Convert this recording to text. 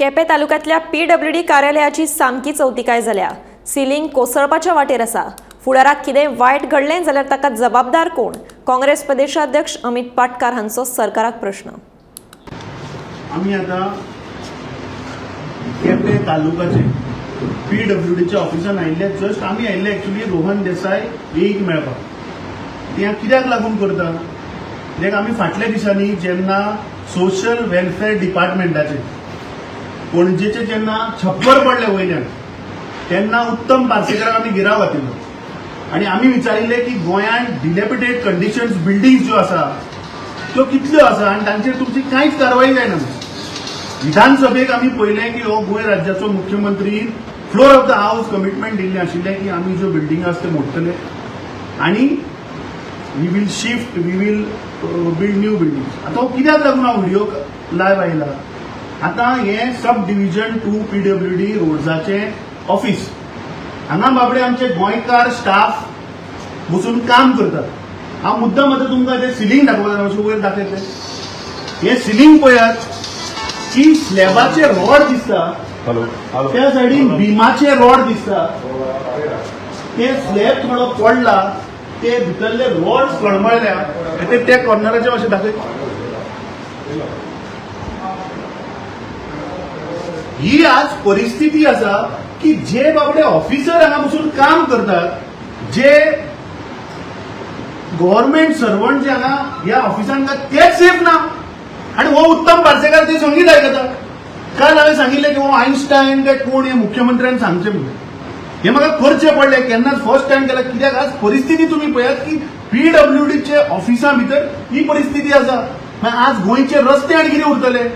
केपें तालुक्यांतल्या PWD कार्यालयाची सामकी चवथिकाय जाल्या। सिलींग कोसळपाच्या वाटेर आसा। फुडाराक कितें वायट घडलें जाल्यार ताका जबाबदार कोण? काँग्रेस प्रदेशाध्यक्ष अमित पाटकार हांचो सरकाराक प्रश्न। आम्ही आता केपें तालुक्याचे PWDच्या ऑफिसान आयिल्ले। जस्ट आम्ही आयिल्ले एक्चुअली रोहन देसाय एक मेळपाक। ते कित्याक लागून करता देख आम्ही फाटल्या दिसांनी जेन्ना सोशल वेलफेअर डिपार्टमेंटाचे पणजेचे जेन्ना छप्पर पडले वयल्यान तेन्ना उत्तम पार्सेकराक आमी गिराव घातिल्लो आणि आम्ही विचारिल्ले की गोंयांत डिलेपिटेड कंडिशन्स बिल्डिंग्स ज्यो आसा त्यो कितल्यो आसा आणि तांचेर तुमची कांयच कारवाई जायना। विधानसभेक आमी पळयलें की हो गोंय राज्याचो मुख्यमंत्री floor of the house commitment दिल्लें आशिल्लें की आमी ज्यो बिल्डिंग आसा त्यो मोडटले आणि we will shift, we will build new buildings. आता कित्याक लागून हांव व्हिडिओ लायव्ह आयला, आता हे सब डिव्हिजन 2 PWD रोड्साचे ऑफिस हांगा बाबडे आमचे गोंयकार स्टाफ बसून काम करतात। हांव मुद्दाम आता तुमकां ते सिलींग दाखयता, अशें वयर दाखयतले। हे सिलींग पळयात की स्लॅबाचे रॉड दिसता, त्या सायडीन बिमाचे रॉड दिसता। ते स्लॅब थोडो पडला, ते भितरले रॉड कळमळल्या, ते त्या कॉर्नराचे अशें दाखय। ही आज परिस्थिती आसा की जे बाबडे ऑफिसर हांगा बसून काम करतात, जे गव्हर्नमेंट सर्वंट जे हांगा ह्या ऑफिसान तेच सेफ ना आणि हो उत्तम पार्सेकार ते संगीत आयकता। काल हांवें सांगिल्लें की हो आयन्स्टायन काय कोण हे मुख्यमंत्र्यान सांगचे म्हणून। हे म्हाका करचे पडले, केन्नाच फर्स्ट टाइम केला। कित्याक आज परिस्थिती तुम्ही पळयात की PWDचे ऑफिसा भितर ही परिस्थिती आसा। आज गोंयचे रस्ते आनी कितें उरतले?